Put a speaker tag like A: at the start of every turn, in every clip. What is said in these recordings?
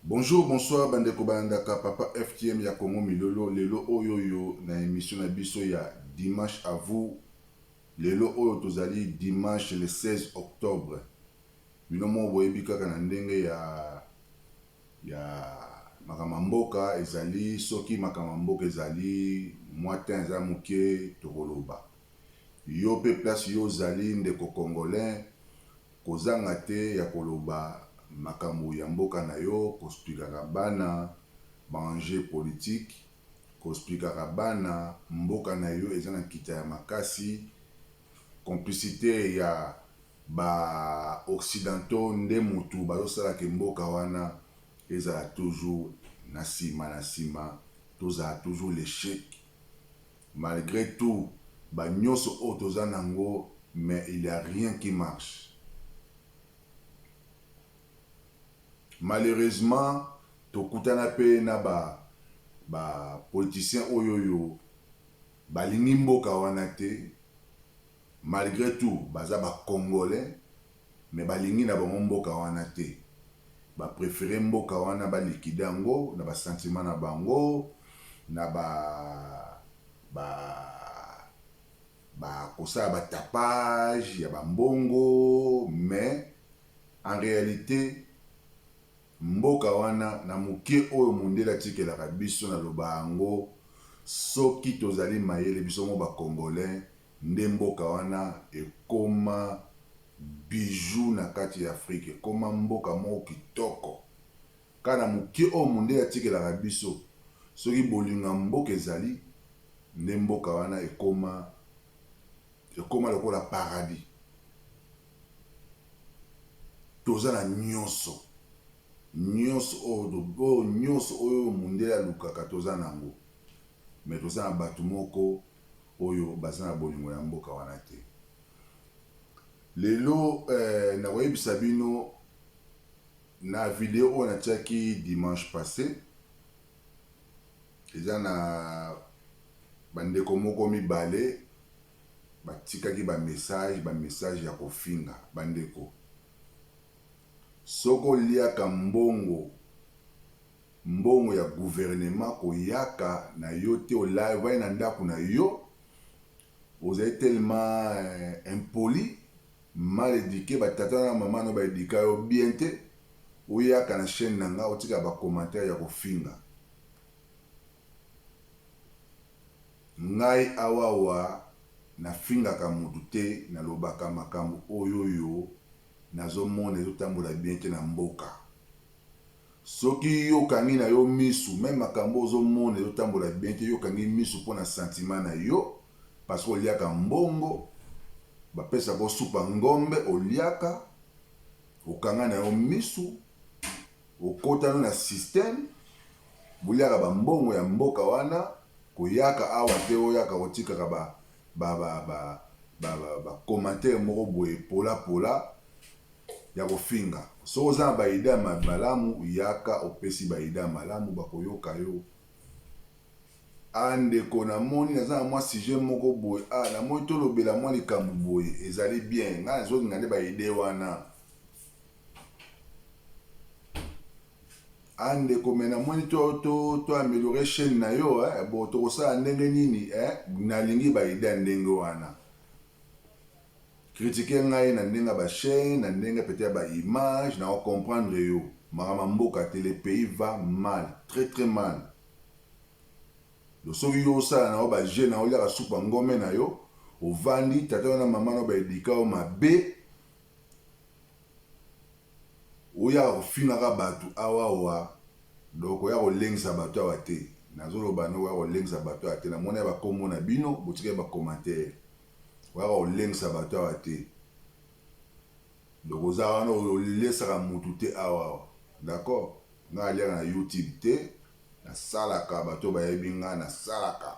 A: Bonjour, bonsoir, bandeko bandaka, papa FTM ya Congo Milolo, lelo oyoyo na émission na biso ya dimanche à vous. Lelo oyo tozali dimanche le 16 octobre. Binomo boyebi kaka na ndenge ya makamamboka ezali soki makamamboka ezali moitin eza muke tokoloba. Yo pe place yo zali ndeko congolais kozanga te ya koloba makambo ya mboka na yo kosplikaka bana baenjeu politique kosplikaka bana mboka na yo eza na kita ya makasi complicité ya ba occidentaux nde mutu bazosalaka mboka wana ezala toujours na nsima tozala toujours l'échec malgré tout ba nyonso oyo toza nango mais il y a rien qui marche. Malheureusement, tokutana pe na ba politiciens oyoyo balingi mboka wana te. Malgré tout, baza ba congolais mais balingi na bango mboka wana te. Ba préférer mboka wana ba liquide yango na ba sentiment na bango na ba kosala ba tapage ya ba mbongo, mais en réalité mboka wana na muke oyo mundela tikelaka biso na loba yango soki tozali mayele biso mo ba congolais nde mboka wana ekoma bijou na kati ya Afrique, ekoma mboka moko kitoko kana muke oyo mundela tikelaka biso soki bolinga mboka ezali nde mboka wana ekoma lokola paradis. Toza na nyonso oyo mundela lukaka toza nango, mais toza na bato moko oyo baza na bolingo ya mboka wana te. Lelo nakoyebisa bino na video oyo natiaki dimanche passé, eza na bandeko moko mibale batikaki ba message ya kofinga. Bandeko, soko liaka mbongo ya gouvernement koyaka na yo te olai na ndako na yo, ozali tellement impoli, mal éduqué, batata na mama no ba éduqué yo bien te, oyaka na chaîne nanga otika ba commentaire ya kofinga. Ngai awawa na fingaka mutu te, na lobaka makambo oyoyo nazomona ezotambola bien te na mboka. Soki yokangi na yo misu, même makambo ozomona ezotambola bien te, yokangi misu mpo na sentiment na yo, parce que oliaka mbongo, bapesa ko supa ngombe oliaka, okanga na yo misu, okotana na système, boliaka ba mbongo ya mboka wana, koyaka awa te oyaka kotikaka ba commentaire moko boye pola ya kofinga. So oza ba idea malamu yaka opesi ba idea malamu bakoyoka yo. Andeko na moni naza na mwa sujet moko boye, na moni tolobela mwa likambo boye ezali bien, nga nazolinga nde ba idea wana. Andeko mena moni to améliorer chaîne na yo, bo tokosala ndenge nini, nalingi ba idea ndenge wana. Critiquer ngai na ndenge ba chaîne, na ndenge peut-être ba image, na comprendre yo. Marama mboka te, le pays va mal, très mal. Do soki yo sala na ba jeune na oliaka supa ngome na yo, ovandi tata na mama no ba edika o mabe. Oya kofinaka batu awawa, donc oya kolengisa batu awa te. Nazoloba no oya kolengisa batu awa te, na mona ba kombo na bino, botika ba commentaire. Waka olengisa bato awa te. Donc oza wana olesaka mutu te awa. D'accord? Nga aliaka na YouTube te, na salaka bato bayebi nga na salaka.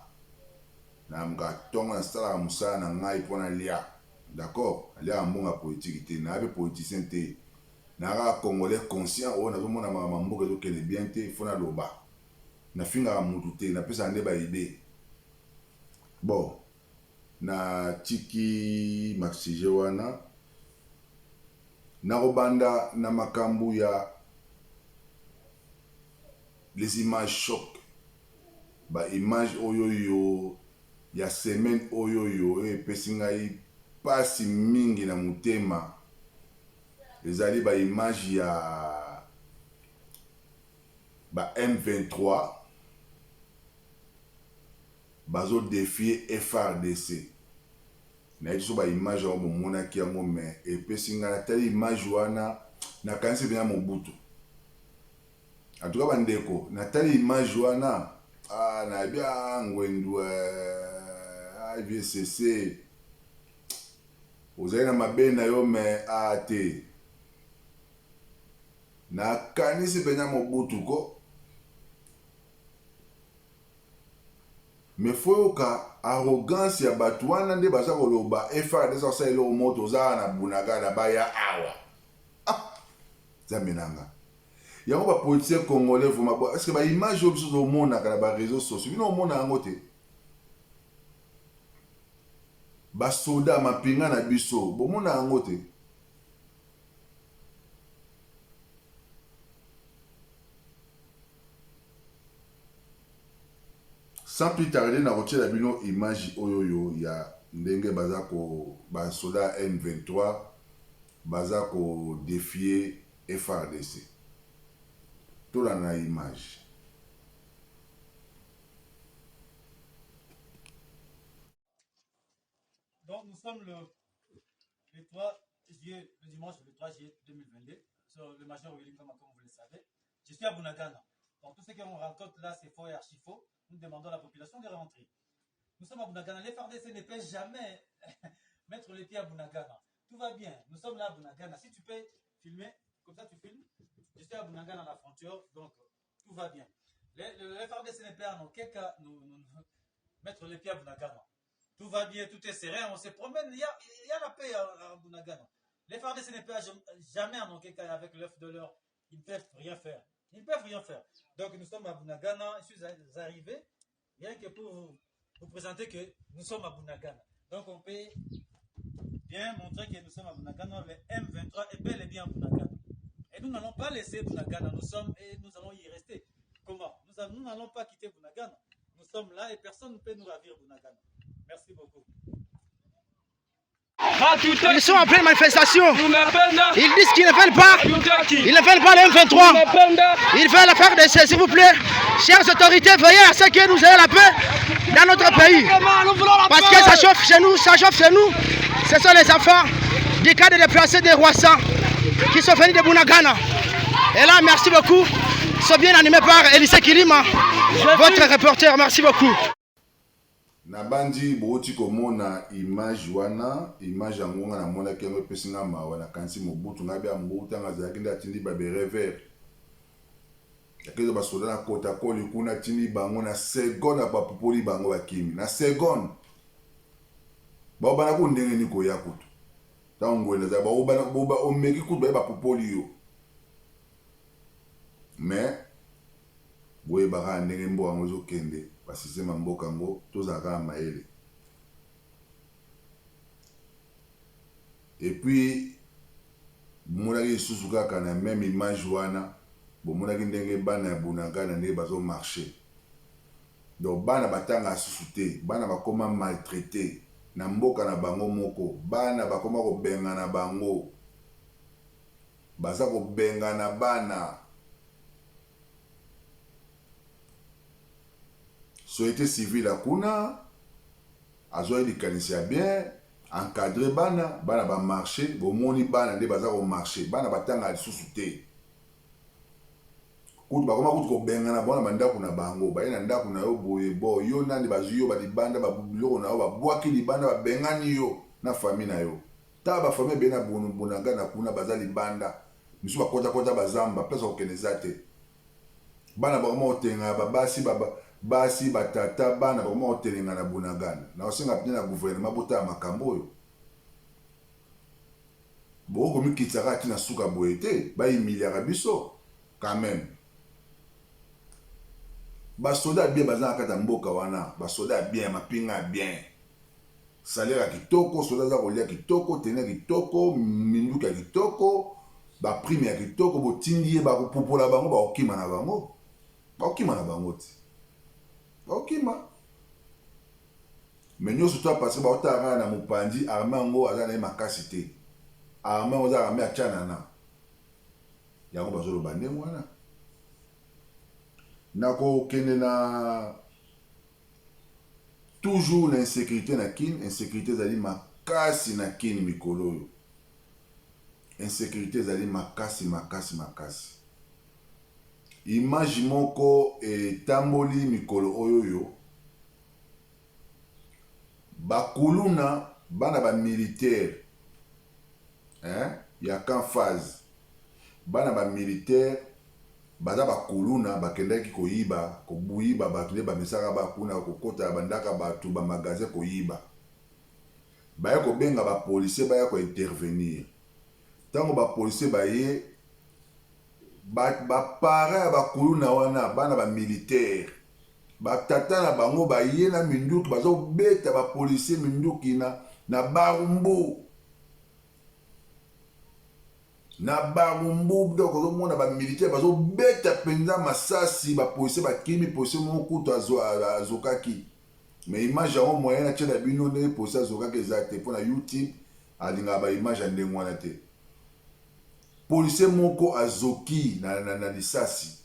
A: Na mga tongo na salaka musala na ngai pona lia. D'accord? Aliaka mbonga politique te, na abe politicien te. Na aga congolais conscient oyo nazomona makambo mboka ezokende bien te, fona loba. Na fingaka mutu te, na pesa nde ba idée. Bon, na tiki maksije wana nakobanda na makambu ya les images choc ba image oyoyo ya semaine oyoyo epesi ngai pasi mingi na motema ezali ba image ya ba M23 bazo défier FRDC na yesu ba image ya bomonaki yango me epesi ngai natali image wana nakanisi bina Mobutu. En tout cas bandeko natali image wana na bien ngwendu IVCC ozali na mabe na yo me te nakanisi penya Mobutu ko me foyoka arrogance ya bato wana nde baza koloba FRDC osala eloko moto ozala na Bunagana baya awa zamenanga yango bapoliticien congolais vraiment est-ce que ba image oyo biso tomonaka na baréseau sociaux bino omona yango te basoda mapinga na biso bomona yango te sans plus tarder na kotiela bino image oyoyo ya ndenge baza ko basoda M23 baza ko défier FRDC. Tout dans la image.
B: Donc nous sommes le 3 juillet, le dimanche le 3 juillet 2022, sur le major Willy comme vous le savez. Je suis à Bunagana. Donc tout ce qu'on rencontre là, c'est faux et archi faux. Nous demandons à la population de rentrer. Nous sommes à Bunagana. Les FARDC ne peuvent jamais mettre les pieds à Bunagana. Tout va bien. Nous sommes là à Bunagana. Si tu peux filmer, comme ça tu filmes. Je suis à Bunagana à la frontière, donc tout va bien. Les FARDC ne peuvent en aucun cas nous mettre les pieds à Bunagana. Tout va bien, tout est serein, on se promène, il y a la paix à Bunagana. Les FARDC ne peuvent jamais en aucun cas avec l'œuf de l'or. Ils ne peuvent rien faire. Ils ne peuvent rien faire. Donc nous sommes à Bunagana, je suis arrivé, rien que pour vous présenter que nous sommes à Bunagana. Donc on peut bien montrer que nous sommes à Bunagana, le M23 est bel et bien à Bunagana. Et nous n'allons pas laisser Bunagana, nous sommes et nous allons y rester. Comment? Nous n'allons pas quitter Bunagana. Nous sommes là et personne ne peut nous ravir Bunagana. Merci beaucoup.
C: Ils sont en pleine manifestation. Ils disent qu'ils ne veulent pas. Ils ne veulent pas le M23. Ils veulent faire des essais, s'il vous plaît. Chères autorités, veuillez à ce que nous ayons la paix dans notre pays. Parce que ça chauffe chez nous, ça chauffe chez nous. Ce sont les enfants du cas de déplacés des Rwassan qui sont venus de Bunagana. Et là, merci beaucoup. Ils sont bien animés par Elise Kilima, votre reporter. Merci beaucoup.
A: Nabandi boti komona image wana image yango nga namona kengo epesinga mawa na kansi Mobutu ngabi ya Mobutu ngazalaki nde atindi ba berever yakezo basoda na kota koli kuna tindi bango na seconde bapopoli bango bakimi na seconde baobana ku ndenge ni koya kutu tango eza baobana boba omeki kutu bapopoli yo mais boye baka ndenge mbo yango ezokende basisema mboka yango tozalaka maele. Et puis bomonaki lisusu kaka na même image wana bomonaki ndenge bana ya Bunagana ndenge bazo marché. Donc bana batanga susu te, bana bakoma maltraité na mboka na bango moko, bana bakoma kobenga na bango, baza kobenga na bana. Société civile à Kuna, azoé di kanisia bien, encadré bana ba marché, bo moni bana de baza ko marché, bana batanga lisusu te. Kutu bakoma kutu ko benga na bona bandako na bango, ba ina ndako na yo boye bo yo nandi bazuyo ba libanda ba biloko na yo ba bwaki libanda ba bengani yo na famille na yo. Ta ba famille be na Bunagana kuna baza libanda, misu ba kota bazamba, pesa ko kenezate. Bana ba mo tenga ba basi batata bana ba mo telinga na Bunagana. Na osenga pina na gouvernement bota makambo oyo. Bo ko mikitsaka tina suka boete, ba imiliaka biso quand même. Ba soda bien bazana kata mboka wana, ba soda bien mapinga bien. Salaire kitoko, soda za kolia kitoko, tenir kitoko, minduka kitoko, ba prime ya kitoko, bo tindie ba ko popola bango ba okima na bango. Baokima na bango te. Baokima. Mais nous surtout parce que baotanga na mopandi armée ngo aza na makasi te. Armée ngo za armée achanana. Yango bazolo bande mwana. Nako kende na toujours l'insécurité na kin, insécurité zali makasi na kin mikolo yo. Insécurité zali makasi. Image moko etamboli mikolo oyo yo. Bakuluna bana ba militaire. Ya kan phase. Bana ba militaire baza bakuluna bakendaki koyiba, kobuyiba batule ba misaka bakuna kokota bandaka batu ba magasin koyiba. Baya ko benga ba policier baya ko intervenir. Tango ba policier baye ba para ba kuluna wana bana ba militaire. Ba tata na bango baye na minduki bazo beta ba policier minduki na barumbu. Na barumbu donc on a ba militaire bazo beta penza masasi ba policier ba kimi policier mon kuto azokaki. Mais image en moyen na tchela bino ne policier azokaki exact pour na YouTube alinga ba image ndenge wana te. Policier moko azoki na lisasi.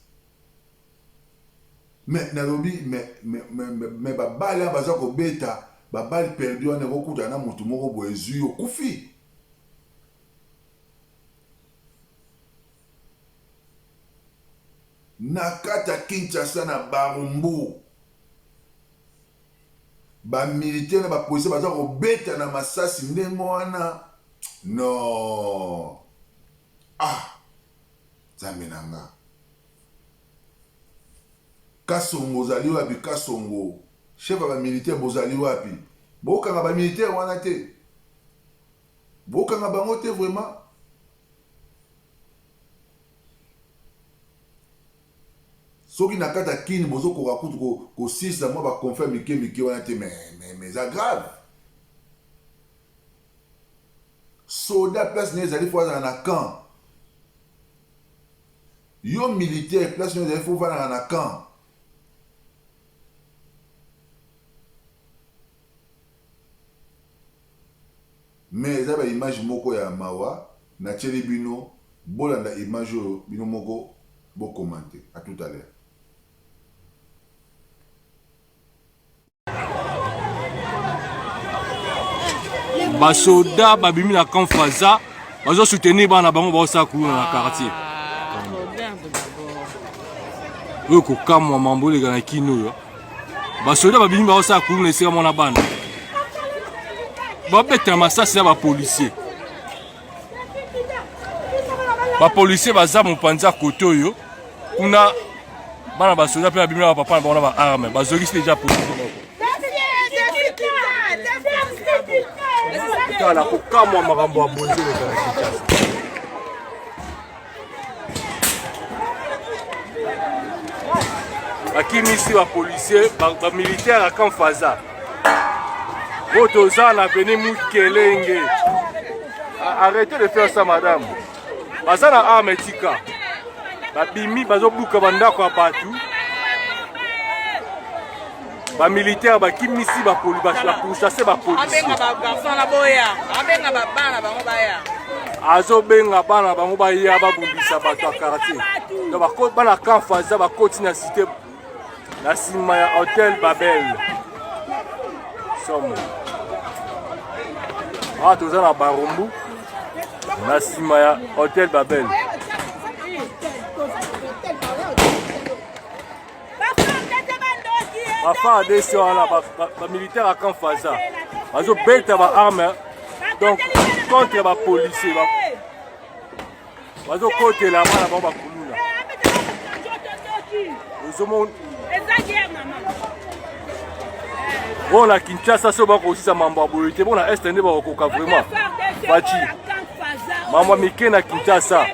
A: Mais nalobi mais ba bala baza ko beta ba bal perdu on ko kuta na mutu moko boezu yo kufi. Nakata Kinshasa na barumbu. Ba militaire ba policier baza ko beta na masasi ndenge wana. Non. Zamenanga. Kasongo zali wapi Kasongo. Chef ba militaire bozali wapi. Bokanga ba militaire wana te. Bokanga bango te vraiment. Soki nakata kini bozo ko rakutu ko sisa moi ba confirme mike wana te mais ça grave. Soldat place ne zali fo na camp. Yo militaire place ne zali fo na camp. Mais ça ba image moko ya mawa na tcheli bino bolanda image bino moko bo commenter. À tout à l'heure.
D: Basoda babimi na camp Faza bazo soutenir bana bango ba sa ku na quartier. Yo ko kamwa mambole kana kino yo. Basoda babimi ba sa ku na sika mona bana. Ba beta masasi ba policier. Ba policier baza mopanza koto yo. Kuna bana basoda pe babimi na papa na ba arme. Bazoki déjà policier. Kala kukamwa makambo ya bonze le Kinshasa. Bakimisi ba policier ba militaire à camp Faza. Botoza na beni mukelenge. Arrêtez de faire ça madame. Bazana arme tika. Babimi bazobuka bandako ya batu. Ba militaire ba kimisi ba poli ba chasser ba policier.
E: Abenga ba garçon na boya, abenga ba bana bango baya.
D: Azo benga bana bango baya ba bumbisa ba to quartier. Donc ba ko bana camp Faza ba continue cité na sima ya hôtel Babel. Somme. Toza na Barumbu na sima ya hôtel Babel. Enfin, des militaires à camp Faza. Ils ont bêté ma arme. Donc, contre les policiers. Ils ont côté la main avant la commune. Ils ont bon, la Kinshasa, c'est aussi sa maman. Bon, la Est, n'est pas vraiment. Bachi. Maman Miké na Kinshasa.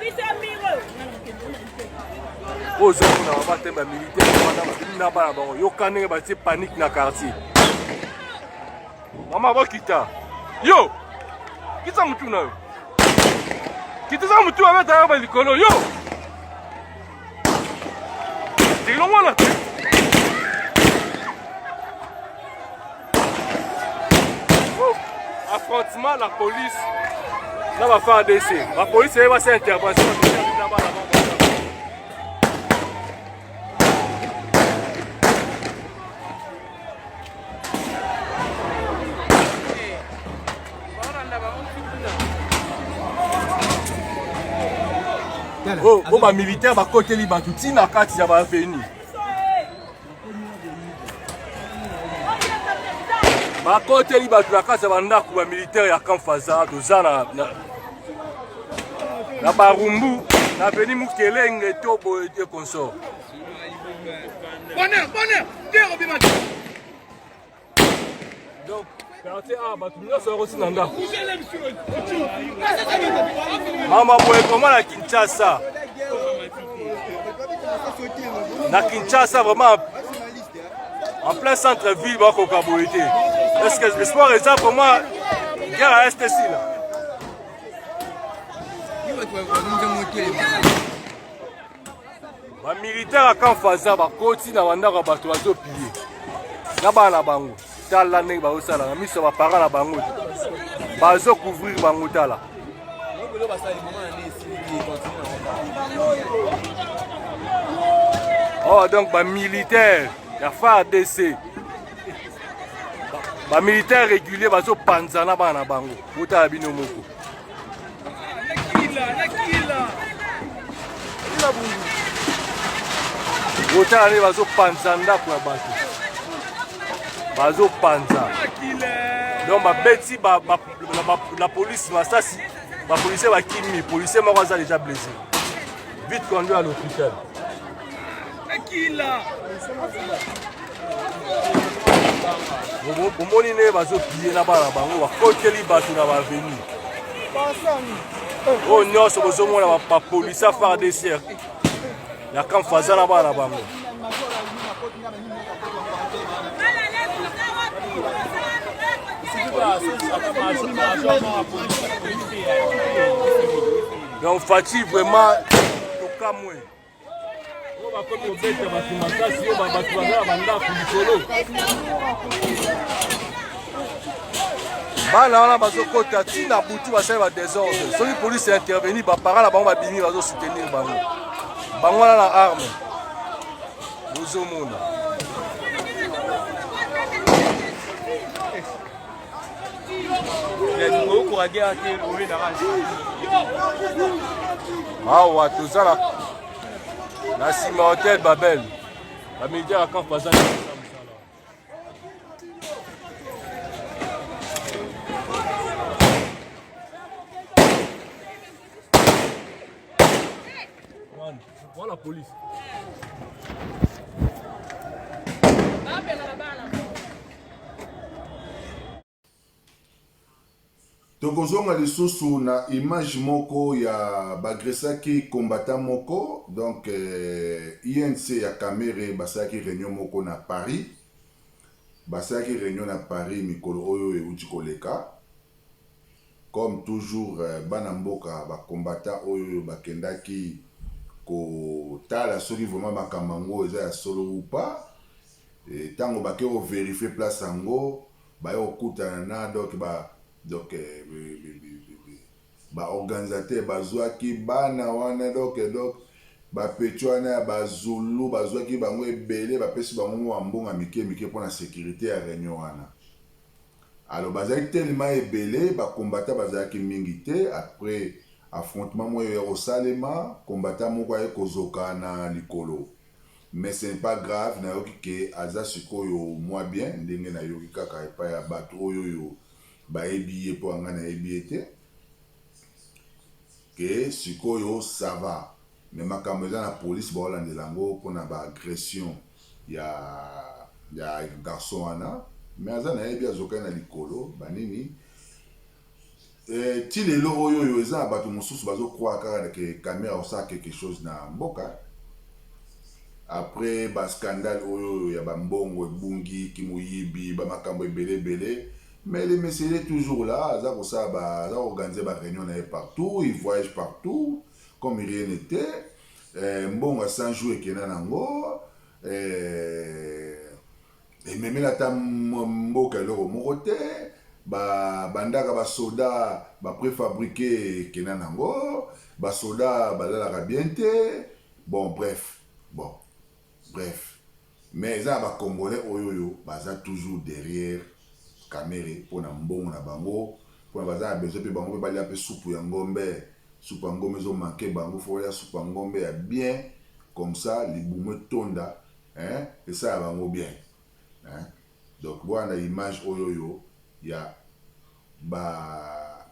D: Aux hommes, on va battre les militaires. Yo kanenge bati panique na quartier. Mama ba kita. Yo. Kita mutu na yo. Kita za mutu ameta ba likolo yo. Dilongwana. vraiment la police na ba FARDC. La police va faire intervention na ba la oh, ba militaire ba côté li ba tout na kati ya ba venu. Ba côté li ba tout na kati ya ba ndako ba militaire ya camp Faza dozana na ba rumbu na venu mukelenge to bo de consort. Bonheur, Dieu bima. Donc quartier A ba tout nyonso aussi na ndako. Mama boye comment la Kinshasa? Na Kinshasa vraiment en plein centre-ville ba ko kaboité. Est-ce que le sport est ça pour moi guerre à est ici là? Ba militaire à camp Faza ba koti na bandaka bato bazo piller. Na bana bango. Tala ndenge baosala na miso ba parents na bango. Bazo couvrir bango tala. Oh donc ba militaire ya FARDC. Ba militaire régulier bazo panzana bana bango. Mota bino moko. Mota ne bazo panzanda kwa bato. Bazo panza. Donc ba beti la police masasi. Les policiers les policiers sont déjà blessés. Vite conduit à l'hôpital. Pour moi, il va se plier là-bas, il va côté les bateaux dans la venue. Oh non, c'est pour ça que la police a fait des cercles. Il y a quand Faza là-bas, là-bas. Donc fatigue vraiment au Cameroun. On va comme bête si on va battre banda kulikolo. Bana wana bazokota tina butu basala désordre. Soki police intervenir ba parents la bango ba bimi bazo soutenir bango. Bango wana na arme. Bozomona. Awa tozala na sima hôtel Babel la militaire à camp Faza. Voilà la police.
A: tokozonga lisusu na image moko ya bagresaki combattant moko donc INC ya Camere basalaki réunion moko na Paris mikolo oyo euti koleka comme toujours bana mboka ba combattant oyo bakendaki kotala soki vraiment makambo yango eza ya solo ou pas ntango bake ovérifie place yango baye kokutana na donc organisateur bazwaki bana wana donc bapeti wana ya bazulu bazwaki bango ebele bapesi bango mbongo mike mpona sécurité ya réunion wana. Alors bazalaki tellement ebele bakombata bazalaki mingi te. Après affrontement moyo ya kosalema kombata moko aye kozoka na likolo, mais ce n'est pas grave. Nayoki ke aza sikoyo moi bien ndenge nayoki kaka epai ya bato oyo bayebi ye po anga nayebi ete ke sikoyo ça va, mais makambo eza na police baolandela yango mpona baagression ya garçon wana, mais aza nayebi azokai na likolo banini ti lelo oyo eza na bato mosusu bazokroire kaka ke caméra osala quelque chose na mboka. Après bascandale oyo ya bambongo ebungi kimoyibi bamakambo ebele, mais le monsieur est toujours là, aza organiser ba réunion partout, il voyage partout comme rien n'était. Mbongo sans jouer kena nango et même la tam mboka loro mokote bandaka ba soda ba préfabriqué kenanango ba soda balala bien te bon bref mais ça ba congolais oyoyo baza toujours derrière caméra pour na mbongo na bango pour baza besoin pe bango pe balia pe soupe ya ngombe zo manquer bango faut ya soupe ya ngombe ya bien comme ça les boume tonda hein et ça bango bien hein donc voilà l'image oyoyo ya ba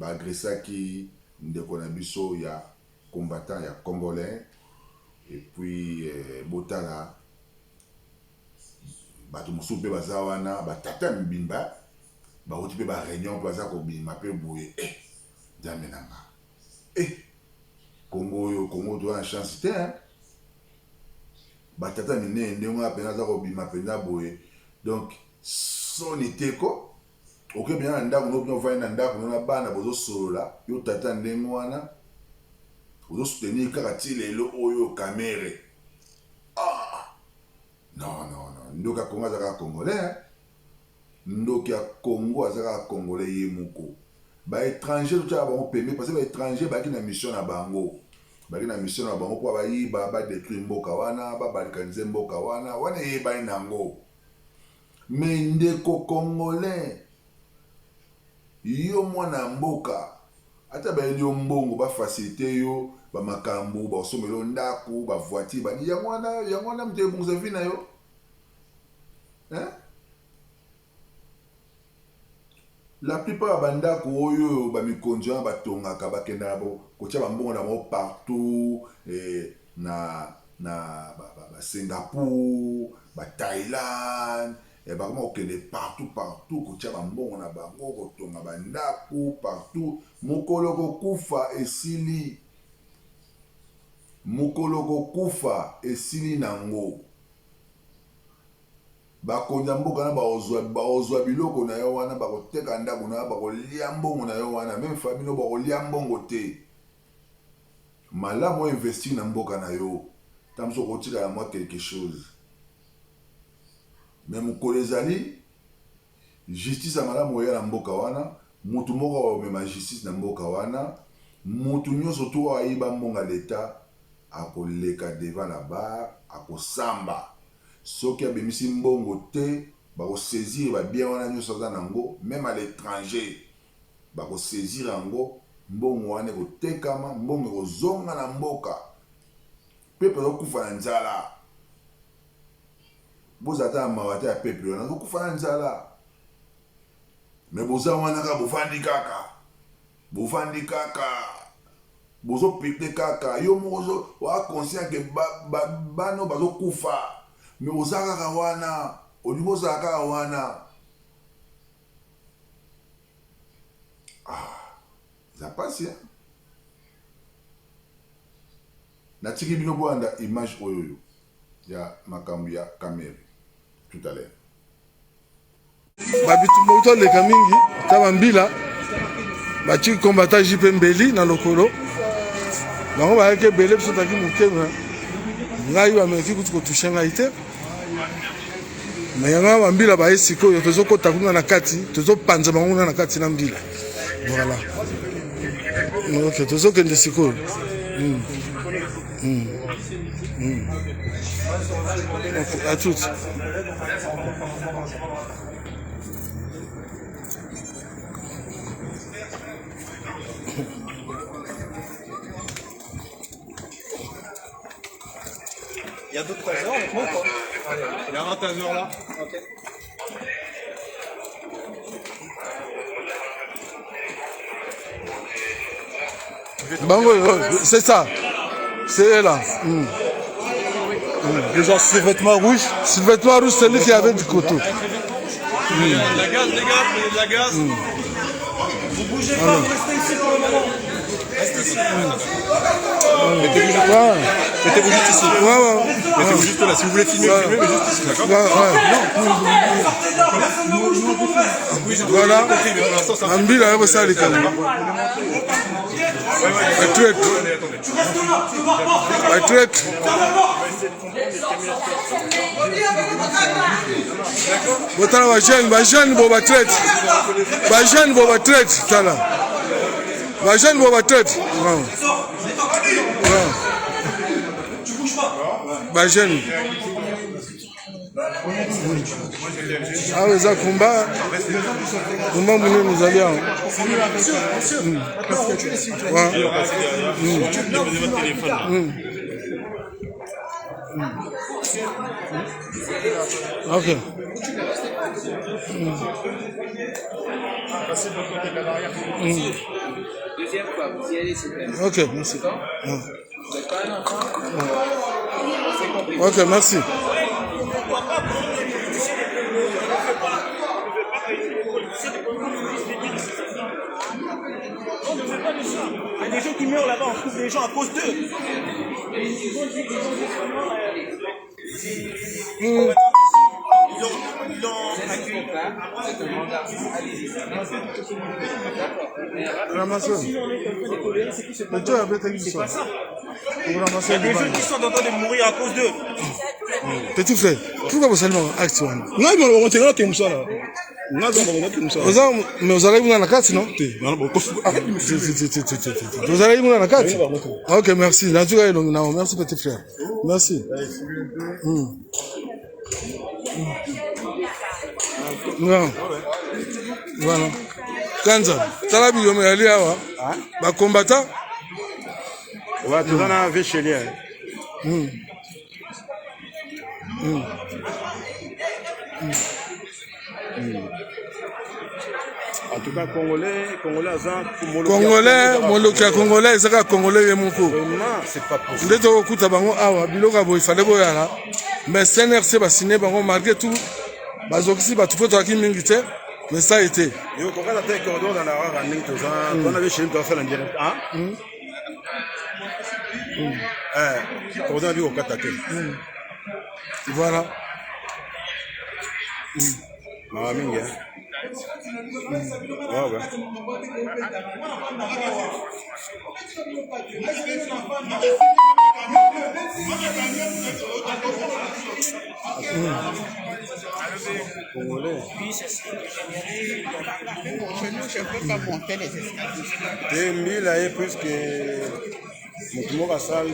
A: agressaki ndeko na biso ya combattant ya congolais et puis botala bato mosusu mpe baza wana batata mibimba bauti mpe baréunion mpe baza kobima mpe boye nzambe nanga kongo toza na chance te batata minene ndenge wana mpenza aza kobima mpenza boye donc soni teko oke bina na ndako nopina ovandi na ndako na bana bozosolola yo tata ndenge wana ozosoutenir kaka ti lelo oyo kamere non ndoki ya Congo azaka congolais ndoki ya Congo azaka congolais ye moko ba étranger totyaka bango pembe parce que ba étranger baki na mission na bango mpo bayiba badétruire mboka wana babalkanize mboka wana eyebani nango mais ndeko congolais yo mwana mboka ata bayeli yo mbongo bafacilité yo bamakambo basomela yo ndako bavoiture bani yango wana moto ebongisa vi na yo la plupart ya bandako oyo bamikonzi wana batongaka bakendaka kotia bambongo na bango partout na Singapour, Thaïlande, bakoma kokende partout kotia bambongo na bango kotonga bandako partout mokolo kokufa esili nango bakonza mboka na baozwa biloko na yo wana bakoteka ndako na yo bakolia mbongo na yo wana même famille no bakolia mbongo te malamu investir na mboka na yo tamso kotika na moi quelque chose mais mokolo ezali justice ya malamu oya na mboka wana mutu moko omema justice na mboka wana mutu nyonso to ayiba mbongo ya leta akoleka devant la barre akosamba soki abimisi mbongo te bakosaisir babien wana nyonso aza nango même à l'étranger bakosaisir yango mbongo wana ekotekama mbongo ekozonga na mboka pepe azokufa na nzala boza ata ya mawa te ya pepe wana azokufa na nzala me boza wana kaka bovandi kaka bozopete kaka yo moko oa conscient ke bano bazokufa me oza kaka wana olingi ozala kaka wana eza pasi natiki bino boyanda image oyoyo ya makambo ya kamere tout à l'heure
F: babitu oleka mingi ta bambila batiki kombata jipe mbeli na lokolo bango bayaki ebele biso taki mokema ngai bameki kutu kotushe ngai te me yango bambila baye sikoyo tozokota kuna na kati tozopanza bango kuna na kati na mbila voilà ok tozokende sikoyo à toutes.
B: Il y a d'autres heures, on prend quoi? Il y a 21 heures là. Ok.
F: Bango, c'est ça. C'est là.
G: Déjà, ce vêtement rouge.
F: Ce vêtement rouge, c'est lui qui avait du coton.
G: La gaz, les gars, prenez de la gaz.
B: Vous bougez pas, vous restez ici pour le moment. Restez ici.
G: Mettez-vous juste ici. Mettez-vous juste là. Si vous voulez filmer, filmez, mais juste ici, d'accord? Oui, j'ai
F: voilà.
G: compris, mais pour l'instant, ça.
F: Ambila, il y a ça, les canons.
B: Tu restes là, tu vas voir.
F: I trick. botala bajene bo batraite bajene bo batraite tala bajene bo batraite bajene ah eza combat monene ezali awa ok ok merci ok merci
H: Il y a des gens qui meurent là-bas, on trouve des gens à cause d'eux. Ils l'ont accueilli. Il y a des gens qui sont en train de mourir à cause d'eux.
F: Petit frère, pourquoi vous allez en action?
G: Non, mais on est là, comme ça.
F: Mais vous allez vous en kati, non? Vous allez vous en kati? Ok, merci. Merci petit frère. Merci. Non. Voilà. Kanza, Talabi Yome Ali Awa, ba combattant.
G: Ouais, tu en as vu chez lui. En tout cas, Congolais, molokia Congolais, c'est que Congolais est mon coup. C'est pas possible.
F: Dès que vous écoutez bango awa, biloka boy fallait boya là. Mais CNRC va signer bango malgré tout. Bazokisi ba tupo toki mingite, mais ça a été.
G: Yo quand on a fait cordon dans la rue à Nintoza, on avait chez nous faire un direct. Hein? Cordon a vu au Katake.
F: Voilà.
G: Ah mingi. Ouais. Congolais. Là, plus que mon salle,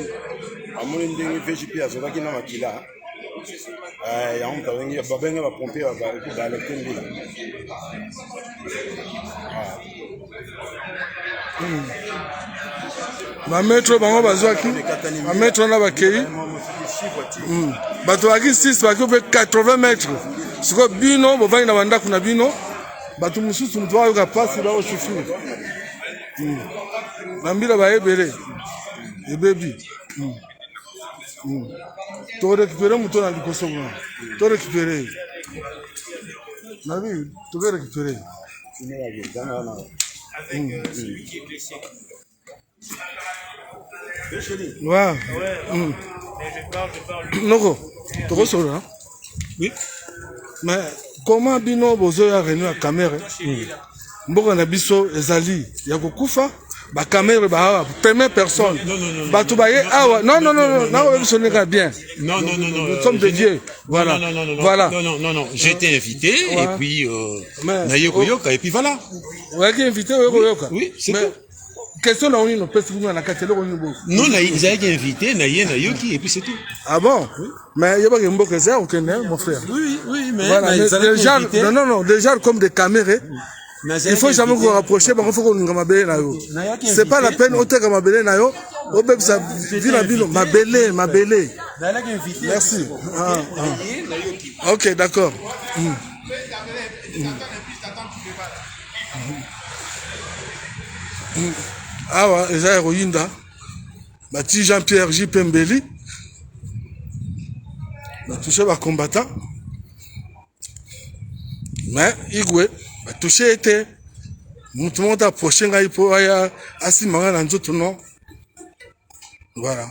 G: à mon indemnité, VGP à Zolaki na Makila. Il y a un peu de babenge va pomper dans le tembi.
F: Ma maître bango bazwaki, ma maître na bakei. Bato aki 6 baki pe 80 mètres. Siko bino bovani na banda kuna bino. Bato mususu mutwa yoka pasi ba osufiri. Bambila ba ebele. Ebebi. Tu récupérer mon tour dans le Kosovo. Tu récupérer. Nabi, tu veux récupérer. Ouais. Non, tu reçois là. Oui. Mais comment bino bozo ya réunion à caméra? Mboko na biso ezali ya kokufa. Ba caméra ba première personne. Ba tubaye awa non ce n'est pas bien.
I: Non.
F: Nous sommes des dieux. Voilà. Voilà.
I: Non. J'étais invité et puis na yokoyoka et puis voilà.
F: Ouais, qui invité yokoyoka.
I: Oui, c'est tout.
F: Question na oni no pesi kuna na katelo ko nibo.
I: Non, ils avaient invité na yoki et puis c'est tout.
F: Ah bon? Mais yeba ke mboka ça aucun mon frère.
I: Oui, mais
F: voilà, déjà non, déjà comme des caméras. Il faut jamais vous rapprocher, il faut qu'on nous mabele na yo. C'est pas la peine autant que mabele na yo. Au même ça vit la ville mabele. Merci. Ok, d'accord. Ah ouais, les Aéroyinda. Bati Jean-Pierre J. Pembeli. On a touché les combattants. Mais Igwe. Touché était tout le monde approché pour aller à Simanga dans tout non. Voilà.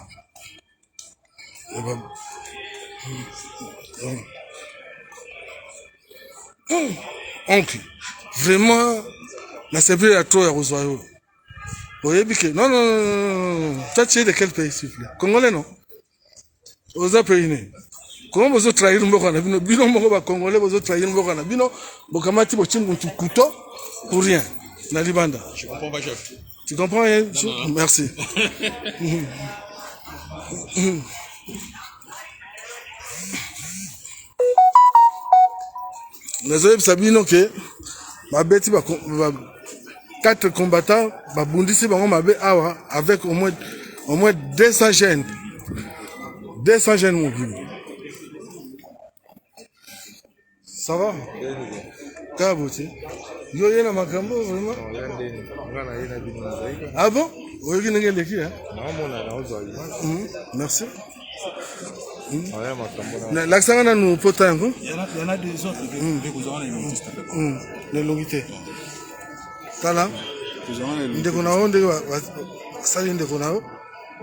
F: Oncle, vraiment, la c'est à toi à Rosario. Vous voyez que non. Tu es de quel pays s'il vous plaît? Congolais non? Aux pays. Comment vous trahir mboka na bino bino moko ba congolais vous trahir mboka na bino bokamati bo chimbu couteau pour rien na libanda.
I: Je comprends pas chef.
F: Tu comprends rien? Merci. Nazoyeb sabino ke babeti ba 4 combattants babundisi bango mabe awa avec au moins 200 jeunes. 200 jeunes mobiles. Ça va? Kaboti. Yo yena makambo vraiment? Ah bon? Oyo ki ngende ki hein? Merci. L'accent na nous potango.
H: Il y en a des autres qui vous auront les
F: les longuités. Tala. Ndeko na onde sali ndeko na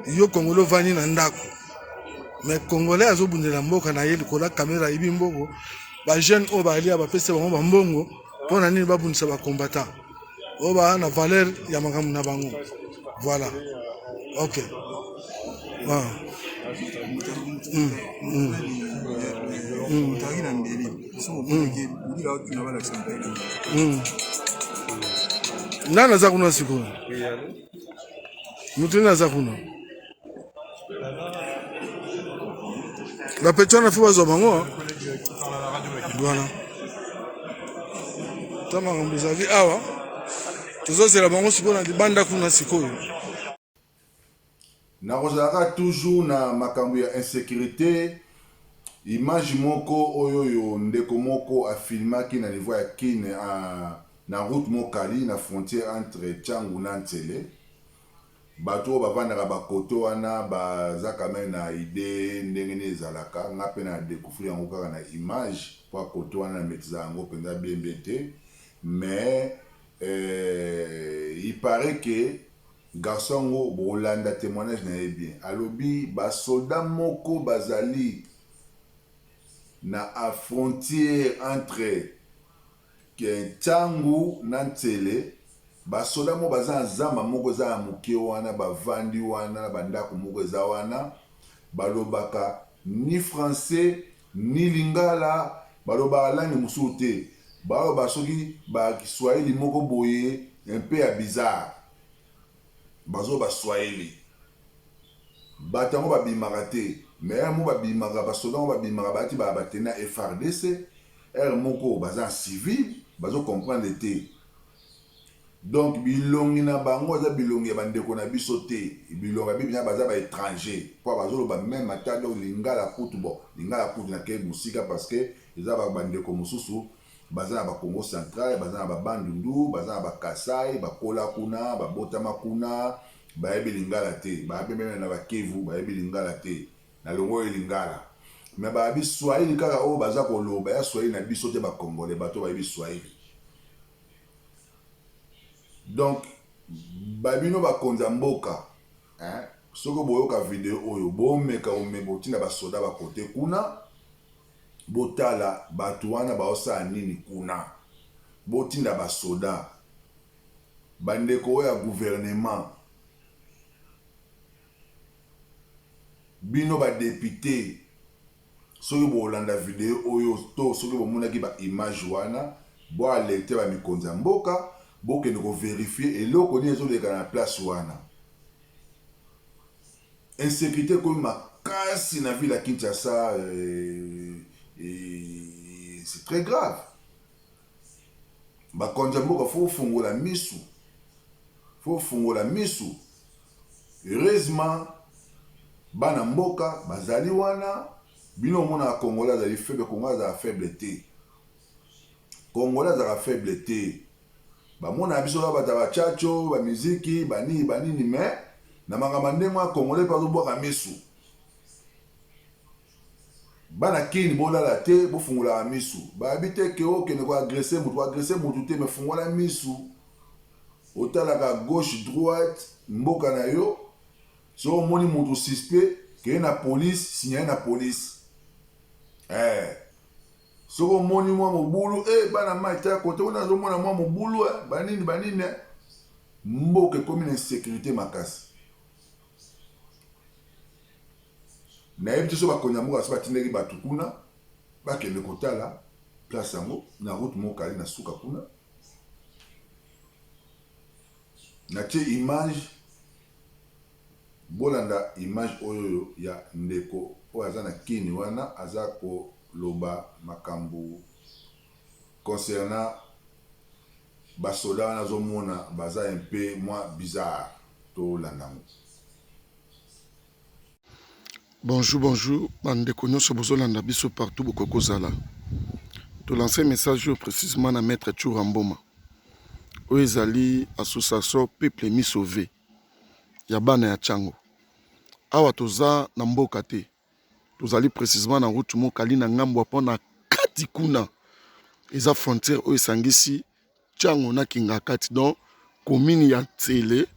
F: yo Congolo vani na ndako. Mais Congolais azobundela mboka na ye likola caméra ibi mboko. Ba jeune o ba ali ba pese bango ba mbongo pona nini ba bundisa ba combattant. O ba na valeur ya makambo na bango. Voilà. OK. Ah. Nana za kuna siku. Mutu na za kuna. La petite fille was bango. Voilà. Tama ngombiza vi awa. Tuzozela bango siku na dibanda kuna siku.
A: Nakozalaka toujours na makambo ya insécurité. Image moko oyo ndeko moko afilmaki na niveau ya Kine na route Mokali na frontière entre Tchangu na Ntsele. Bato bavandaka bakoto wana bazaka me na idée ndenge nini ezalaka nga pe na découvrir yango kaka na image po koto wana na metiza yango mpenza bien te. Mais il paraît que garçon go bolanda témoignage na ye bien alobi ba soldat moko bazali na a frontière entre Tchangu na Ntsele ba soldat mo baza zamba moko za ya moke wana bavandi wana bandako moko eza wana balobaka ni français ni lingala balobaka langue mosusu te baloba soki ba Kiswahili moko boye un peu ya bizarre bazo ba Swahili batango babimaka te mais mo babimaka basoda mo babimaka bati ba batena FRDC moko baza civil bazo comprendre te. Donc bilongi na bango za bilongi ya bandeko na biso te bilongi ya bibina baza ba étranger po bazo ba même atado lingala kutu bo lingala kutu na ke musika parce que eza ba bandeko mususu baza ba Congo central baza ba Bandundu baza ba Kasai ba Kola kuna ba Botama kuna ba yebi lingala te ba yebi même na ba Kivu ba yebi lingala te na longo lingala mais ba bi Swahili kaka o baza ko loba ya Swahili na biso te ba Congolais bato ba yebi Swahili. Donc babino bakonza mboka hein soko boyoka vidéo oyo bomeka omebotina ba soda ba côté kuna botala batu wana baosa nini kuna botinda ba soda bandeko ya gouvernement bino ba député soki bolanda vidéo oyo to soki bomonaki ba image wana bo alerter ba mikonza mboka bokende ko vérifier eloko ni ezoleka na place wana. Insécurité comme makasi na ville à Kinshasa c'est très grave. Bakonza mboka faut fungola misu. Faut fungola misu. Heureusement bana mboka bazali wana bino mona Congolais azali faible Congolais za faible te. Congolais za faible te. Ba mona biso ba ba chacho ba muziki ba nini mais na mangamba ndemo Congolais pas boka misu. Bana kini bolala te bo fungola misu. Ba habite ke o ke ne ko agresser mutu te me fungola misu. Otala ka gauche droite mboka na yo. So moni mutu suspect ke na police signer na police. Soko moni mwa mobulu bana maita kote ona zo mona mwa mobulu banini mboke comme une insécurité makasi. nayebi te so bakonzi ya mboka so batindaki bato kuna bakende kotala place yango na route mokali na suka kuna natie image bolanda image oyo ya ndeko oyo aza na kini wana aza koloba makambo concernant basoda wana azomona baza un peu moins bizarre tolanda yango.
F: Bonjour, bonjour, bandeko nyonso bozolanda biso partout bokokozala. To lancer message précisément na maître Tchoura Mboma. Oyo ezali association Peuple Mi Sauvé. Ya bana ya Tchango. Awa toza na mboka te. Tozali précisément na route mokali na ngambo apona kati kuna. Eza frontière oyo esangisi Tchango na Kingakati. Donc commune ya Tsele,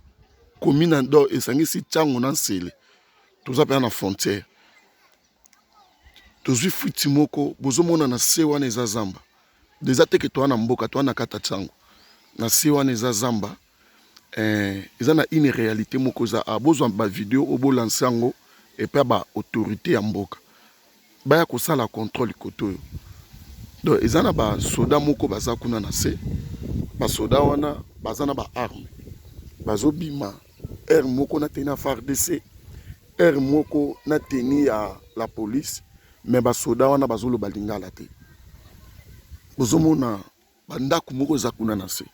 F: commune do esangisi Tchango na Nsele. Toza pe na frontière. Tozwi fuiti moko bozomona na se wana eza zamba. Déjà teke toa na mboka toa na kata Tchango. Na se wana eza zamba. Eza na une réalité moko za abozwa ba vidéo obo lancer yango et pa ba autorité ya mboka. Baya kosala contrôle koto. Donc eza na ba soda moko baza kuna na se. Ba soda wana baza na ba arme. Bazobima moko na tena FARDC. Moko na teni ya la police, mais basoda wana bazolo balingala te. Bozomona bandako moko za kuna na se.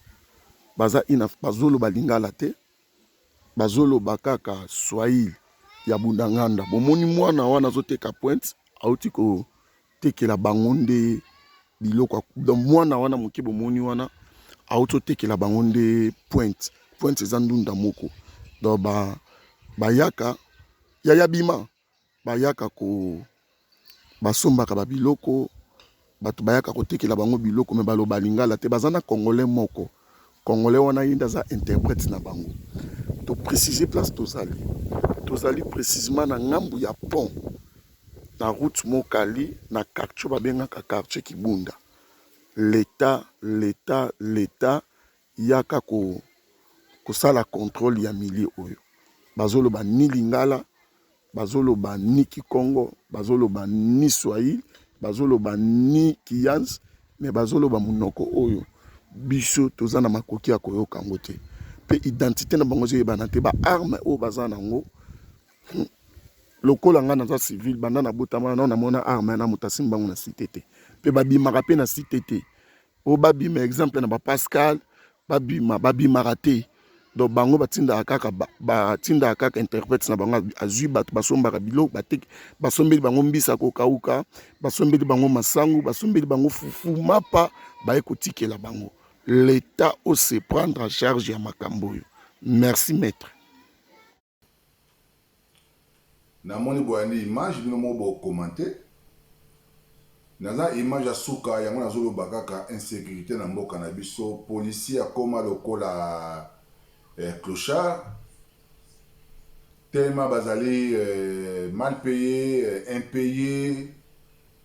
F: Baza ina bazolo balingala te. Bazolo bakaka Swahili ya bundanganda. Bomoni mwana wana zoteka pointe, auti ko tekela bangonde biloko. Donc mwana wana moke bomoni wana auto tekela bangonde pointe. Pointe za ndunda moko. Donc bayaka Yaya bima bayaka ko basombaka ba biloko bato bayaka ko tekela bango biloko me balo balingala te bazana congolais moko congolais wana yinda za interprète na bango to préciser place tozali précisément na ngambu ya pont na route mokali na quartier babengaka quartier Kibunda l'état yaka ko sala contrôle ya milieu oyo bazolo ba ni lingala bazoloba ni Kikongo, bazoloba ni Swahili, bazoloba ni Kiyanz, mais bazoloba munoko oyo. Biso tozana makoki ya koyoka yango te. Pe identité na bango zeyebana te ba arme oyo baza nango. Lokola nga naza civil banda na botama na mona arme na mutasim bango na cité te. Pe babimaka pe na cité te. O babima exemple na ba Pascal, babima raté. Donc bango batinda kaka interprète na bango azui bato basombaka biloko bateki basombeli bango mbisa kokauka basombeli bango masangu basombeli bango fufu mapa baye kotikela bango. L'état o se prendre en charge ya makambo yo. Merci maître.
A: Na moni boyani image bino mo bo commenter. Naza image ya suka yango nazolo bakaka insécurité na mboka na biso policier akoma lokola clochard, tellement bazali mal payé, impayé,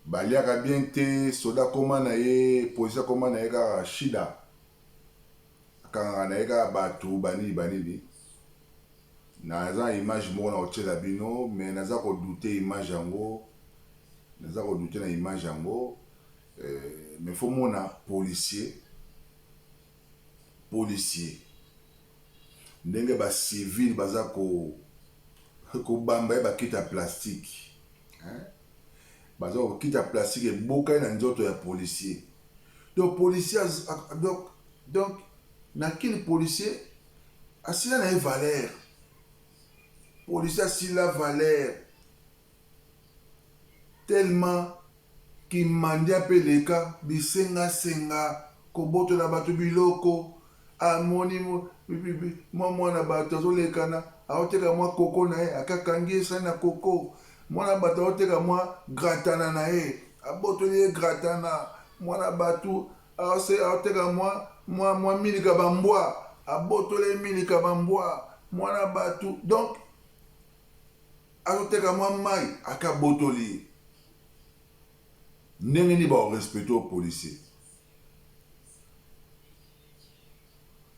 A: baliaka bien te, soda koma na ye, policier koma na ye ka shida, kanga na ye ka batu banili. Naza image moko na otela bino, mais naza ko douter image yango, naza ko douter na image yango, mais faut mona policier. Ndenge ba civil baza ko bamba ba kita plastique baza ko kita plastique boka na nzoto ya policier. Donc policier donc na kini policier asila na valeur. Policier asila valeur tellement ki mandia peleka bisenga ko boto na bato biloko amoni mwana bato azolekana aoteka mwa koko na ye akakangi esa na koko mwana bato aoteka mwa gratana na ye abotoli ye gratana mwana bato aoteka mwa milika bambwa abotoli milika bambwa mwana bato donc azoteka mwa mai akabotoli ndenge ni barespecte o policier.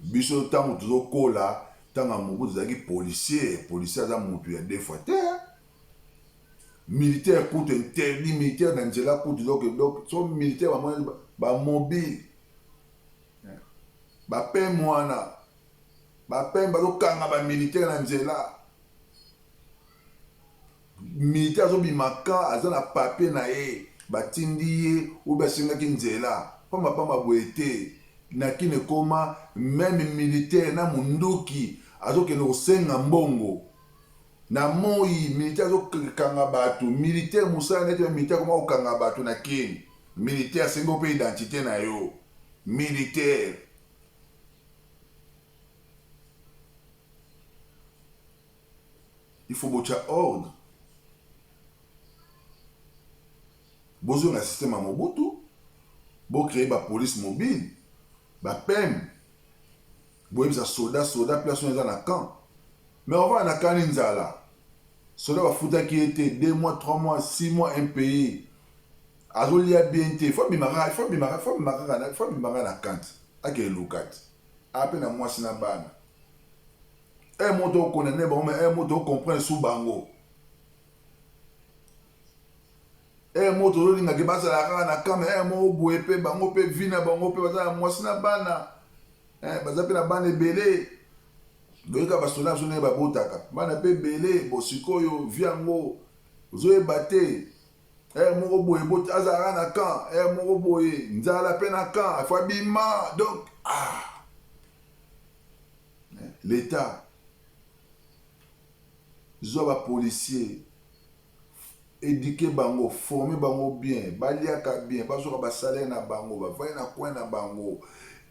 A: Biso tango tozokola tanga mobu tozalaki policier aza mutu ya deux fois te militaire coûte interdit militaire dans nzela coûte donc so militaire ba mobile ba pe mwana ba pe ba lokanga ba militaire dans nzela militaire zo bimaka azana papier na ye batindi ye ou basingaki nzela pamba boete na kine koma même militaire na munduki azokende kosenga mbongo na moi militaire azokanga bato militaire musala neti militaire koma okanga bato na kini militaire sengo pe identité na yo militaire il faut bocha ordre bozo na système à Mobutu bo créer ba police mobile ba PEM bo yebisa soda place on na camp mais on va na kani nzala soda ba futa qui était 2 mois 3 mois 6 mois un pays azolia BNT faut bimara na kant ake lukat apena mwasi na bana moto connaît bon mais moto comprend sous bango moto linga ke basa la na kame mo boye pe bango pe vina bango pe baza mwasi na bana baza pe na bana ebele boyeka basola so ne babotaka bana pe belé bosikoyo viango ozoyeba te moko boye bota azala na kan moko boye nzala pe na kan fa bima donc l'état zoba policier éduquer bango former bango bien baliaka bien bazoka ba salaire na bango ba vaya na coin na bango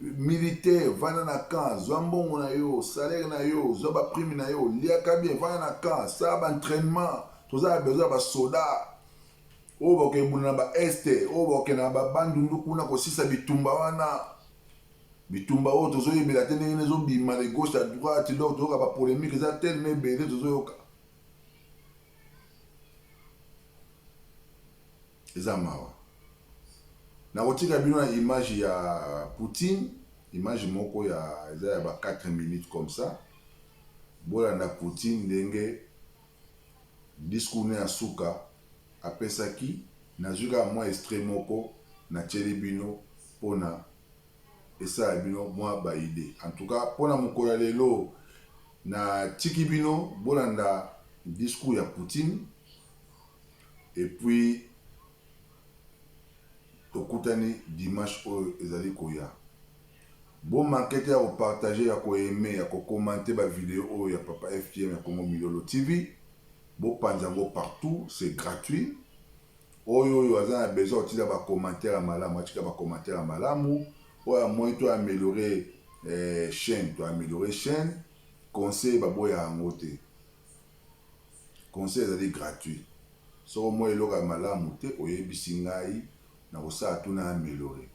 A: militaire vana na camp zwambongo na yo salaire na yo zoba prime na yo liaka bien vaya na camp ça ba entraînement toza besoin ba soda o boke buna ba este o boke na ba bandundu kuna ko sisa bitumba wana bitumba o tozo yebela tene nezo bima de gauche à droite donc toka ba polémique za tellement belé tozo yoka ezamawa na kotika bino na image ya Poutine image moko ya eza ya ba 4 minutes comme ça bola na Poutine ndenge discours ne asuka apesaki na juga mwa extrait moko na tcheli bino pona esa bino mwa ba idée en tout cas pona mokolo lelo na tiki bino bolanda discours ya Poutine et puis tokutani dimanche oyo ezali koya bon manquete ya kopartager ya koaimer ya kokommente ba vidéo oyo ya Papa FTM ya Congo Milolo TV bo panzango partout c'est gratuit oyo aza na besoin otila ba commentaire malamu atika ba commentaire malamu oyo moi to améliorer chaîne conseil ba boya ngote conseil ezali gratuit so moi eloka malamu te oyebisi ngai na kosa tuna améliorer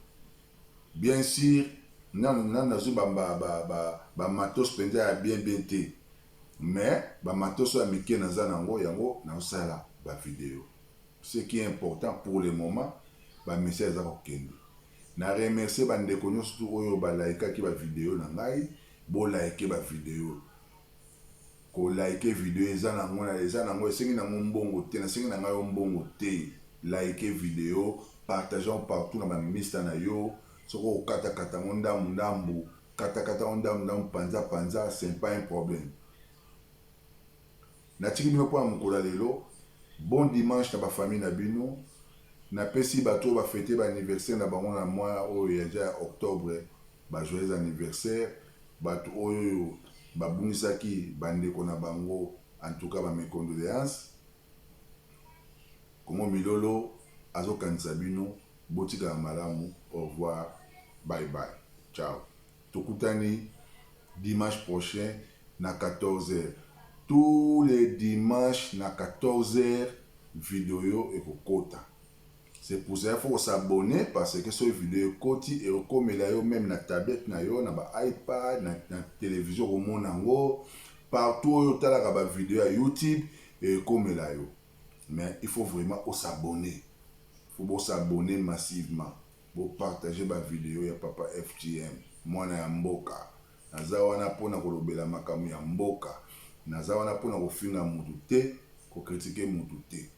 A: bien sûr nan zo ba matos penza ya bien te mais ba matos ya mike na za nango yango na osala ba vidéo ce qui est important pour le moment ba message za kokende na remercier ba ndeko nyonso oyo ba like ki ba vidéo na ngai bo like ba vidéo ko like vidéo eza nango esengi na mbongo te na sengi na ngai mbongo te like vidéo partageons partout na ba mista na yo soko kata ndambu panza c'est pas un problème na tiki bino po mukula lelo bon dimanche na ba famille na bino na pesi bato ba fêter ba anniversaire na bango na mois oyo ya octobre ba joyeux anniversaire bato oyo ba bungisaki bandeko na bango en tout cas ba mes condoléances Congo Milolo azokanisa bino botika malamu au revoir bye bye ciao tokutani dimanche prochain na 14h tous les dimanches na 14h vidéo et kokota c'est pour ça qu'il faut s'abonner parce que cette vidéo koti et comme la yo même na tablette na yo na ba iPad na télévision au monde nango partout yo tala ba vidéo à YouTube et comme la yo mais il faut vraiment s'abonner. Il faut s'abonner massivement pour partager ma vidéo ya Papa FTM mwana ya mboka naza wana pona kolobela makamu ya mboka naza wana pona kofinga mutu te ko critiquer mutu te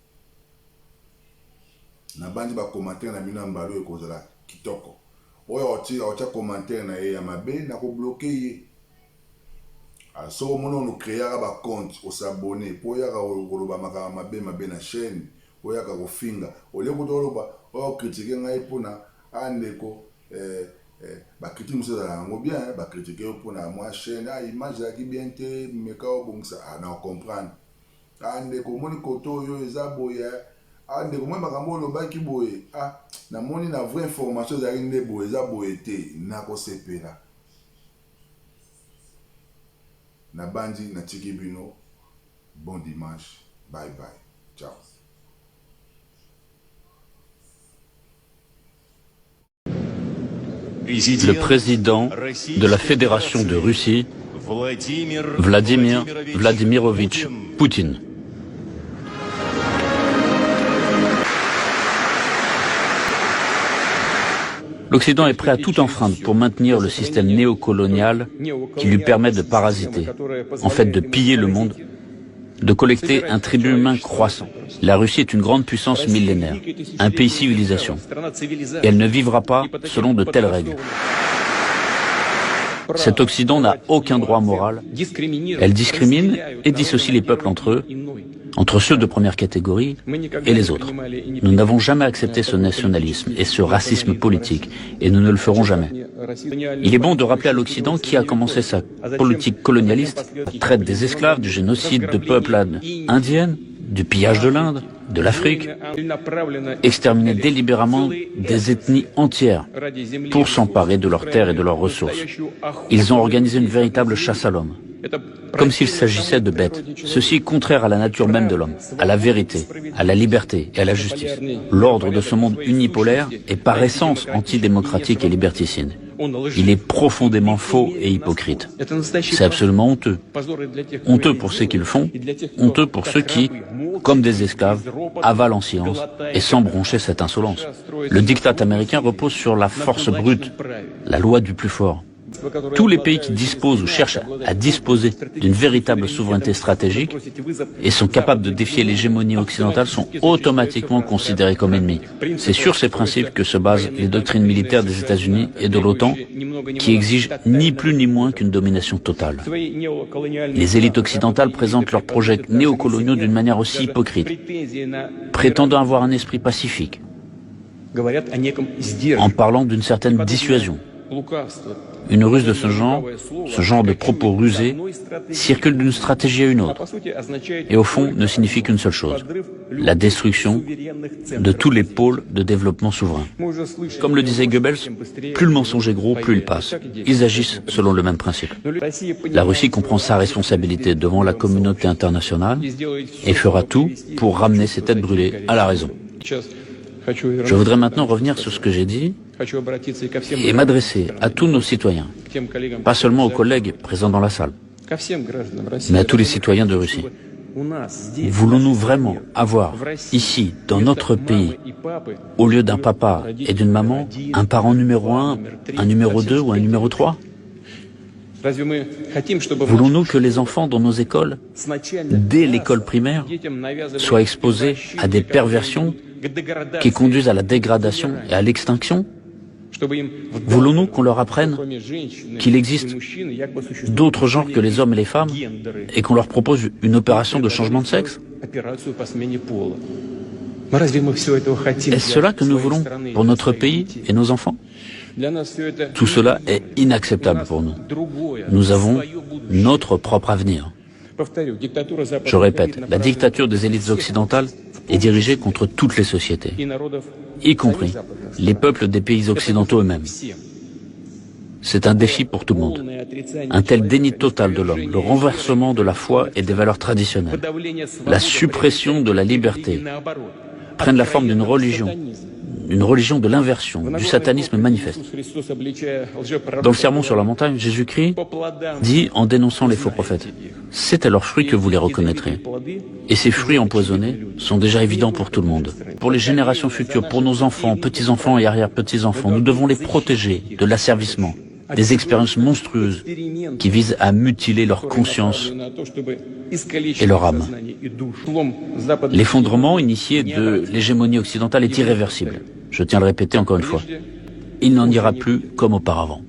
A: bandi ba commentaire na bino mbalo ekozala kitoko oyo otia commentaire na ye ya mabe na ko bloquer ye so mono no créer ba compte o s'abonner po ya ka koloba makama mabe na chaîne po ya ka ko finga ole ko toloba o critiquer ngai pona andeko ba critiquer muso za ngo bien ba critiquer pona moi chaîne image ya ki bien te meka o bongisa na comprendre andeko moni koto yo ezaboya ande ko makambo lo baki boye na moni na vraie information za inde boye za boye te na ko sepela na bandi na tiki bino bon dimanche bye bye ciao.
J: Le président de la Fédération de Russie, Vladimir Vladimirovitch Poutine. L'Occident est prêt à tout enfreindre pour maintenir le système néocolonial qui lui permet de parasiter, en fait de piller le monde, de collecter un tribut humain croissant. La Russie est une grande puissance millénaire, un pays civilisation, et elle ne vivra pas selon de telles règles. Cet Occident n'a aucun droit moral, elle discrimine et dissocie les peuples entre ceux de première catégorie et les autres. Nous n'avons jamais accepté ce nationalisme et ce racisme politique, et nous ne le ferons jamais. Il est bon de rappeler à l'Occident qui a commencé sa politique colonialiste, la traite des esclaves, du génocide de peuplades indiennes, du pillage de l'Inde, de l'Afrique, exterminer délibérément des ethnies entières pour s'emparer de leurs terres et de leurs ressources. Ils ont organisé une véritable chasse à l'homme, comme s'il s'agissait de bêtes. Ceci est contraire à la nature même de l'homme, à la vérité, à la liberté et à la justice. L'ordre de ce monde unipolaire est par essence antidémocratique et liberticide. Il est profondément faux et hypocrite. C'est absolument honteux. Honteux pour ceux qui le font, honteux pour ceux qui, comme des esclaves, avalent en silence et sans broncher cette insolence. Le diktat américain repose sur la force brute, la loi du plus fort. Tous les pays qui disposent ou cherchent à disposer d'une véritable souveraineté stratégique et sont capables de défier l'hégémonie occidentale sont automatiquement considérés comme ennemis. C'est sur ces principes que se basent les doctrines militaires des États-Unis et de l'OTAN, qui exigent ni plus ni moins qu'une domination totale. Les élites occidentales présentent leurs projets néocoloniaux d'une manière aussi hypocrite, prétendant avoir un esprit pacifique, en parlant d'une certaine dissuasion. Une ruse de ce genre de propos rusés, circule d'une stratégie à une autre, et au fond ne signifie qu'une seule chose, la destruction de tous les pôles de développement souverain. Comme le disait Goebbels, plus le mensonge est gros, plus il passe. Ils agissent selon le même principe. La Russie comprend sa responsabilité devant la communauté internationale et fera tout pour ramener ses têtes brûlées à la raison. Je voudrais maintenant revenir sur ce que j'ai dit et m'adresser à tous nos citoyens, pas seulement aux collègues présents dans la salle, mais à tous les citoyens de Russie. Voulons-nous vraiment avoir ici, dans notre pays, au lieu d'un papa et d'une maman, un parent numéro 1, un numéro 2 ou un numéro 3 ? Voulons-nous que les enfants dans nos écoles, dès l'école primaire, soient exposés à des perversions qui conduisent à la dégradation et à l'extinction? Voulons-nous qu'on leur apprenne qu'il existe d'autres genres que les hommes et les femmes et qu'on leur propose une opération de changement de sexe? Est-ce cela que nous voulons pour notre pays et nos enfants? Tout cela est inacceptable pour nous. Nous avons notre propre avenir. Je répète, la dictature des élites occidentales est dirigée contre toutes les sociétés, y compris les peuples des pays occidentaux eux-mêmes. C'est un défi pour tout le monde. Un tel déni total de l'homme, le renversement de la foi et des valeurs traditionnelles, la suppression de la liberté, prennent la forme d'une religion de l'inversion, du satanisme manifeste. Dans le Sermon sur la montagne, Jésus-Christ dit en dénonçant les faux prophètes, « C'est à leurs fruits que vous les reconnaîtrez. » Et ces fruits empoisonnés sont déjà évidents pour tout le monde. Pour les générations futures, pour nos enfants, petits-enfants et arrière-petits-enfants, nous devons les protéger de l'asservissement, des expériences monstrueuses qui visent à mutiler leur conscience et leur âme. L'effondrement initié de l'hégémonie occidentale est irréversible. Je tiens à le répéter encore une fois. Il n'en ira plus comme auparavant.